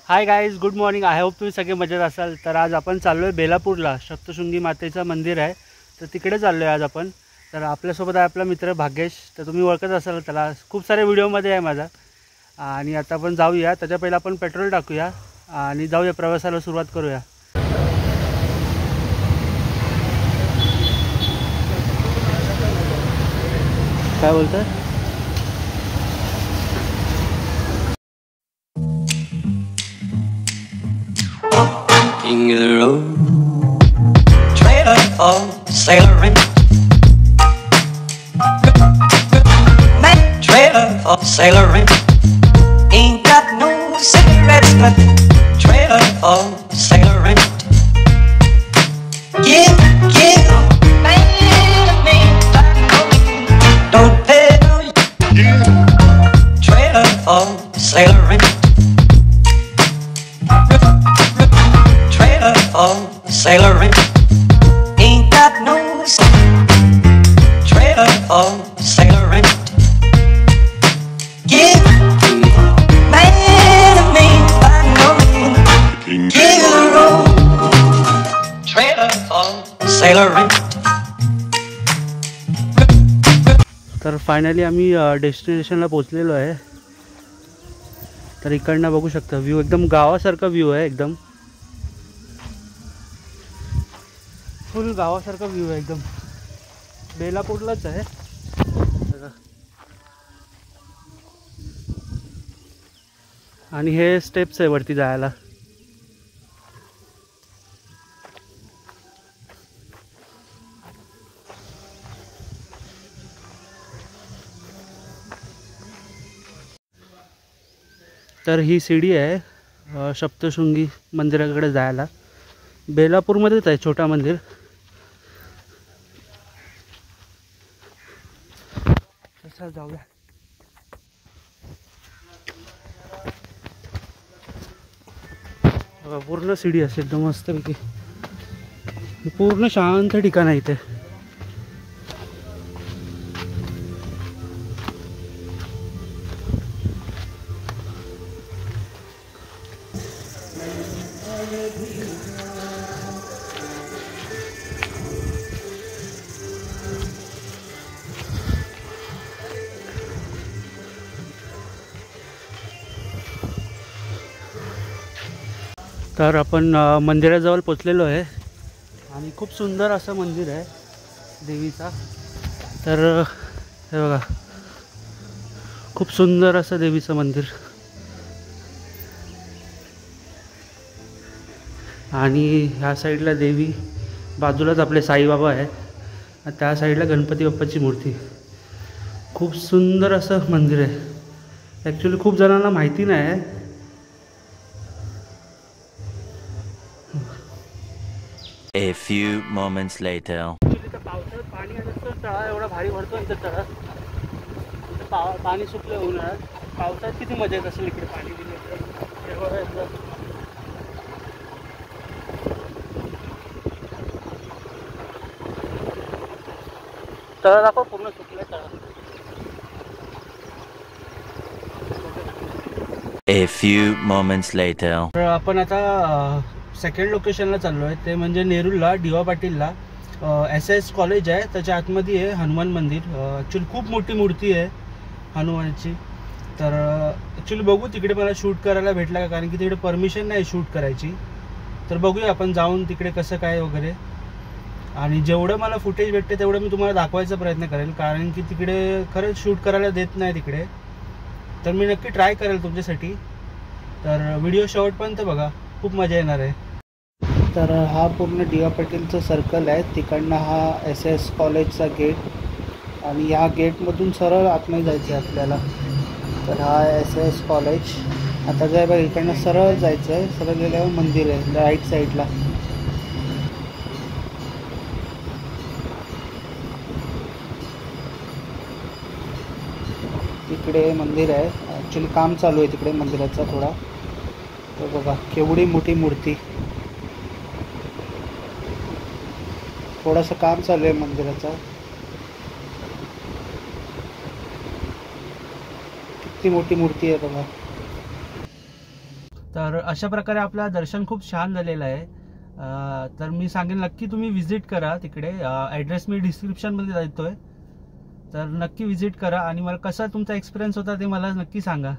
Hi guys, good morning. I hope तुम्ही सगळे मजेत असाल. तर आज आपण चाललो आहे बेलापूरला. सप्तशृंगी मातेचं मंदिर आहे, तर तिकडे चाललो आहे आज आपण. तर आपल्यासोबत आहे आपला मित्र भाग्येश. तर तुम्ही ओळखत असाल त्याला, खूप सारे व्हिडिओमध्ये आहे माझा. आणि आता आपण जाऊया, त्याच्या पहिला आपण पेट्रोल टाकूया आणि जाऊया, प्रवासाला सुरुवात करूया. काय बोलतोय? King of the road, trailer for sailoring, man, trailer for sailoring. Ain't got no cigarettes, but trailer for sailoring. Give, man, don't pay no. Trailer for sailoring. Sailoring, ain't got no trailer for sailoring. Give man a man, I know man. Give the road, trailer for sailoring. तर finally आम्ही डेस्टिनेशनला पोहोचलेलो आहे. तर इकडनं बघू शकता view, एकदम गावासारखा view आहे, एकदम फुल गावासारखा व्ह्यू आहे. एकदम बेलापूरलाच आहे. आणि हे स्टेप्स आहे वरती जायला. तर ही सीडी आहे सप्तशृंगी मंदिराकडे जायला. बेलापूरमध्येच आहे, छोटा मंदिर. चल जाऊया. पूर्ण सीडी असेल एकदम मस्तपैकी. पूर्ण शांत ठिकाण आहे इथे. तर आपण मंदिराजवळ पोचलेलो आहे आणि खूप सुंदर असं मंदिर आहे देवीचा. तर हे बघा, खूप सुंदर असं देवीचं मंदिर. आणि ह्या साईडला देवी, बाजूलाच आपले साईबाबा आहे, त्या साईडला गणपती बाप्पाची मूर्ती. खूप सुंदर असं मंदिर आहे. ॲक्च्युली खूप जणांना माहिती नाही आहे. A few moments later. पावसाळ्यात पाणी असतं, तळा एवढा भारी भरतो इथं. तळा पाणी सुकलं उन्हाळ्यात. पावसाळ्यात किती मजा येत असेल इकडे पाणी दिलं. तळा दाखव, पूर्ण सुकलं तळा. A few moments later. तर आपण आता सेकंड लोकेशनला चाललो आहे, ते म्हणजे नेरूरला, डी.वाय. पाटीलला. SS कॉलेज आहे, त्याच्या आतमध्ये आहे हनुमान मंदिर. ॲक्च्युली खूप मोठी मूर्ती आहे हनुमानची. तर ॲक्च्युली बघू तिकडे मला शूट करायला भेटला का, कारण की तिकडे परमिशन नाही शूट करायची. तर बघूया आपण जाऊन तिकडे कसं काय वगैरे. आणि जेवढं मला फुटेज भेटते तेवढं मी तुम्हाला दाखवायचा प्रयत्न करेल, कारण की तिकडे खरंच शूट करायला देत नाही तिकडे. तर मी नक्की ट्राय करेल तुमच्यासाठी. तर व्हिडिओ शेवटपर्यंत बघा, खूप मजा येणार आहे. तर हा पूर्ण डी.वाय. पाटीलचं सर्कल आहे. तिकडनं हा SS कॉलेजचा गेट, आणि या गेटमधून सरळ आतमध्ये जायचं आहे आपल्याला. तर हा SS कॉलेज. आता काय बघा, इकडनं सरळ जायचं आहे. सरळ गेल्यावर मंदिर आहे राईट साईडला. तिकडे मंदिर आहे. ॲक्च्युली काम चालू आहे तिकडे मंदिराचा थोडा. तर बघा केवढी मोठी मूर्ती. थोडंसं काम चालू आहे मंदिराचं. किती मोठी मूर्ती आहे बघा. तर अशा प्रकारे आपलं दर्शन खूप छान झालेलं आहे. तर मी सांगेन नक्की तुम्ही विजिट करा तिकडे. ॲड्रेस मी डिस्क्रिप्शनमध्ये देतोय, तर नक्की विजिट करा आणि मला कसा तुमचा एक्सपिरियन्स होता ते मला नक्की सांगा.